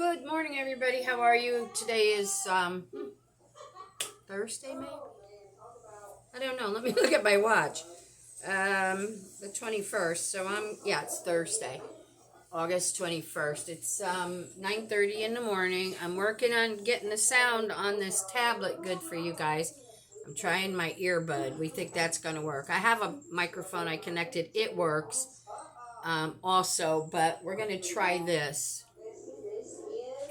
Good morning, everybody. How are you? Today is Thursday, maybe? I don't know. Let me look at my watch. The 21st. So it's Thursday, August 21st. It's 9:30 in the morning. I'm working on getting the sound on this tablet good for you guys. I'm trying my earbud. We think that's going to work. I have a microphone I connected. It works also, but we're going to try this.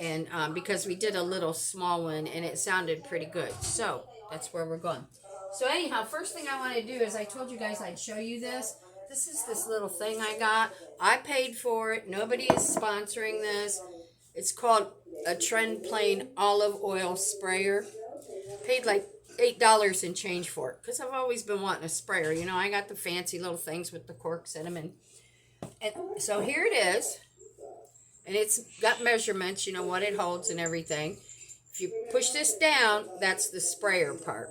And because we did a little small one and it sounded pretty good. So that's where we're going. So anyhow, first thing I want to do is I told you guys I'd show you this. This is this little thing I got. I paid for it. Nobody is sponsoring this. It's called a Trend Plain olive oil sprayer. Paid like $8 and change for it because I've always been wanting a sprayer. You know, I got the fancy little things with the corks in them. And so here it is. And it's got measurements, you know, what it holds and everything. If you push this down, that's the sprayer part.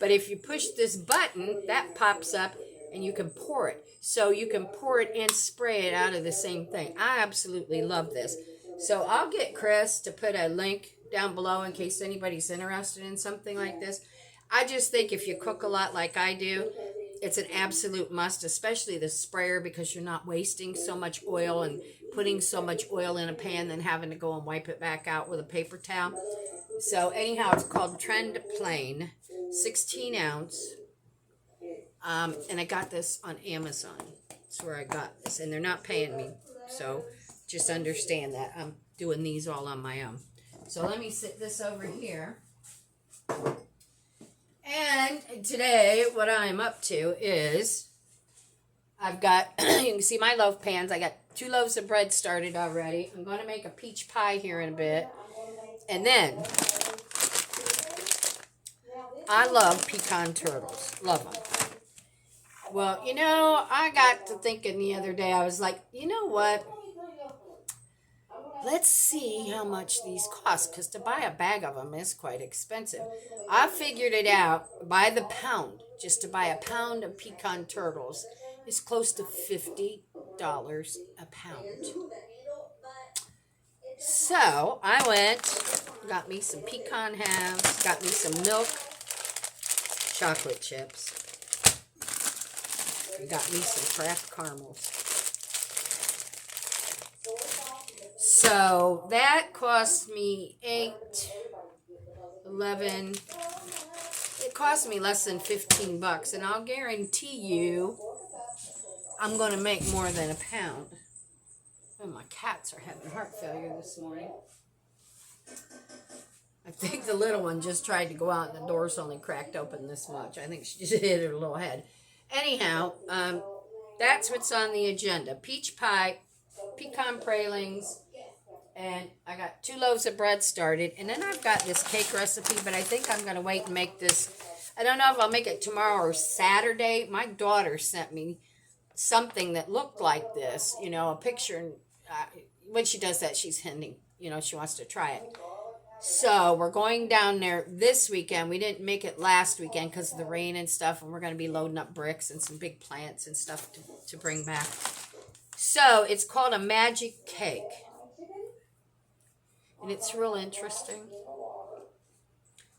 But if you push this button, that pops up and you can pour it. So you can pour it and spray it out of the same thing. I absolutely love this. So I'll get Chris to put a link down below in case anybody's interested in something like this. I just think if you cook a lot like I do, it's an absolute must, especially the sprayer, because you're not wasting so much oil and putting so much oil in a pan than having to go and wipe it back out with a paper towel. So anyhow, it's called Trend Plain, 16 ounce. And I got this on Amazon. That's where I got this. And they're not paying me. So just understand that. I'm doing these all on my own. So let me sit this over here. And today, what I'm up to is, I've got, you can see my loaf pans. I got 2 loaves of bread started already. I'm going to make a peach pie here in a bit. And then, I love pecan turtles. Love them. Well, you know, I got to thinking the other day, I was like, you know what? Let's see how much these cost, because to buy a bag of them is quite expensive. I figured it out by the pound. Just to buy a pound of pecan turtles is close to $50 a pound. So I went, got me some pecan halves, got me some milk, chocolate chips, got me some Kraft caramels. So that cost me $8, $11. It cost me less than $15, and I'll guarantee you I'm going to make more than a pound. Oh, my cats are having heart failure this morning. I think the little one just tried to go out and the door's only cracked open this much. I think she just hit her little head. Anyhow, that's what's on the agenda. Peach pie, pecan pralines, and I got 2 loaves of bread started. And then I've got this cake recipe, but I think I'm going to wait and make this. I don't know if I'll make it tomorrow or Saturday. My daughter sent me something that looked like this, you know, a picture. And when she does that, she's hinting, you know, she wants to try it. So we're going down there this weekend. We didn't make it last weekend because of the rain and stuff. And we're going to be loading up bricks and some big plants and stuff to bring back. So it's called a magic cake. And it's real interesting.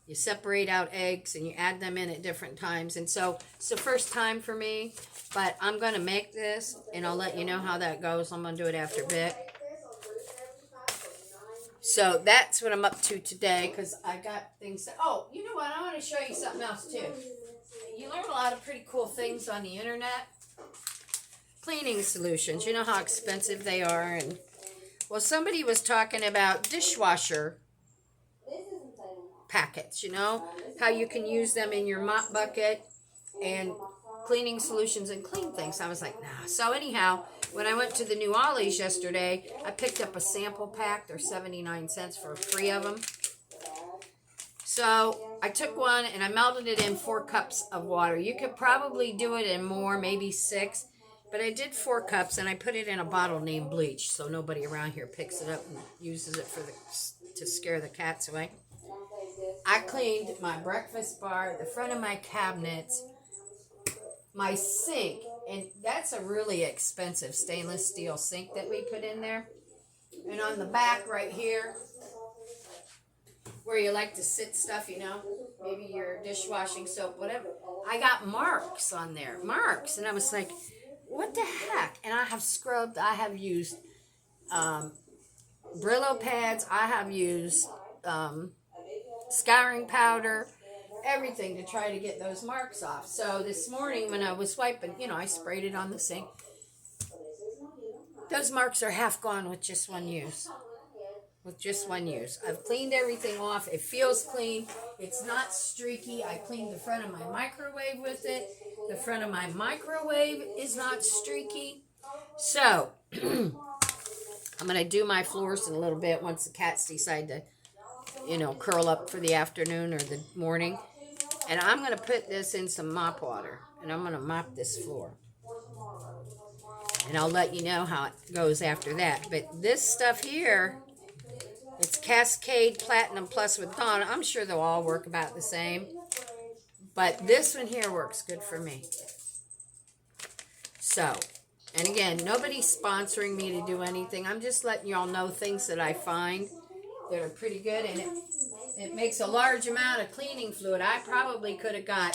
You separate out eggs and you add them in at different times. And so it's the first time for me. But I'm going to make this and I'll let you know how that goes. I'm going to do it after a bit. So that's what I'm up to today because I got things that... Oh, you know what? I want to show you something else too. You learn a lot of pretty cool things on the internet. Cleaning solutions. You know how expensive they are. And well, somebody was talking about dishwasher packets, you know, how you can use them in your mop bucket and cleaning solutions and clean things. I was like, nah. So anyhow, when I went to the New Ollies yesterday, I picked up a sample pack. They're 79 cents for 3 of them. So I took one and I melted it in 4 cups of water. You could probably do it in more, maybe 6. But I did 4 cups and I put it in a bottle named bleach so nobody around here picks it up and uses it to scare the cats away. I cleaned my breakfast bar, the front of my cabinets, my sink, and that's a really expensive stainless steel sink that we put in there. And on the back right here, where you like to sit stuff, you know, maybe your dishwashing soap, whatever. I got marks on there, marks. And I was like, what the heck? And I have scrubbed, I have used Brillo pads, I have used scouring powder, everything to try to get those marks off. So this morning when I was wiping, you know, I sprayed it on the sink. Those marks are half gone with just one use. With just one use. I've cleaned everything off. It feels clean. It's not streaky. I cleaned the front of my microwave with it. The front of my microwave is not streaky. So, I'm going to do my floors in a little bit once the cats decide to, you know, curl up for the afternoon or the morning. And I'm going to put this in some mop water. And I'm going to mop this floor. And I'll let you know how it goes after that. But this stuff here, it's Cascade Platinum Plus with Dawn. I'm sure they'll all work about the same. But this one here works good for me. So, and again, nobody's sponsoring me to do anything. I'm just letting y'all know things that I find that are pretty good. And it makes a large amount of cleaning fluid. I probably could have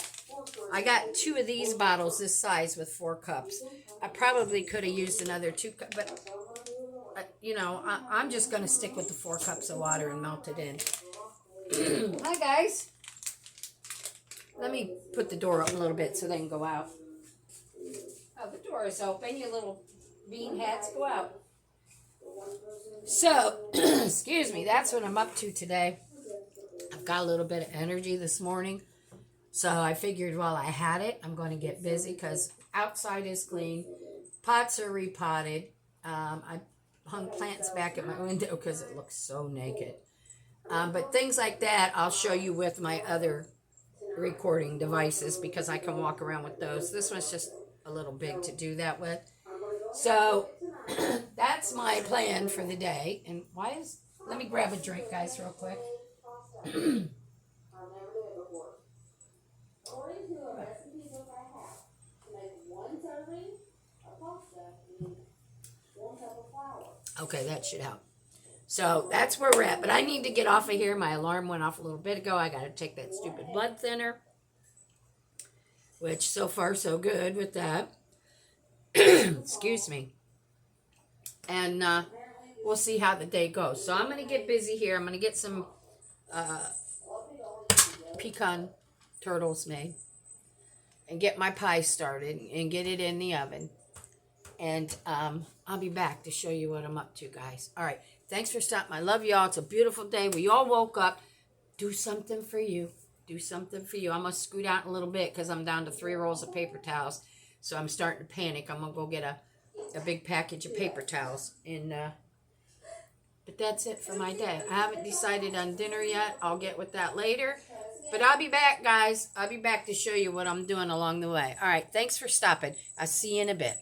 I got 2 of these bottles this size with 4 cups. I probably could have used another 2 cups, but you know, I'm just going to stick with the 4 cups of water and melt it in. Hi, guys. Let me put the door up a little bit so they can go out. Oh, the door is open. You little bean hats, go out. So, excuse me, that's what I'm up to today. I've got a little bit of energy this morning. So I figured while I had it, I'm going to get busy because outside is clean. Pots are repotted. I hung plants back at my window because it looks so naked. But things like that, I'll show you with my other recording devices because I can walk around with those. This one's just a little big to do that with. So that's my plan for the day. And let me grab a drink, guys, real quick. Okay, that should help. So that's where we're at. But I need to get off of here. My alarm went off a little bit ago. I got to take that stupid blood thinner. Which so far so good with that. Excuse me. And we'll see how the day goes. So I'm going to get busy here. I'm going to get some pecan turtles made. And get my pie started. And get it in the oven. And I'll be back to show you what I'm up to, guys. All right. Thanks for stopping. I love y'all. It's a beautiful day. We all woke up. Do something for you. Do something for you. I'm going to scoot out a little bit because I'm down to 3 rolls of paper towels. So I'm starting to panic. I'm going to go get a big package of paper towels. And but that's it for my day. I haven't decided on dinner yet. I'll get with that later. But I'll be back, guys. I'll be back to show you what I'm doing along the way. All right. Thanks for stopping. I'll see you in a bit.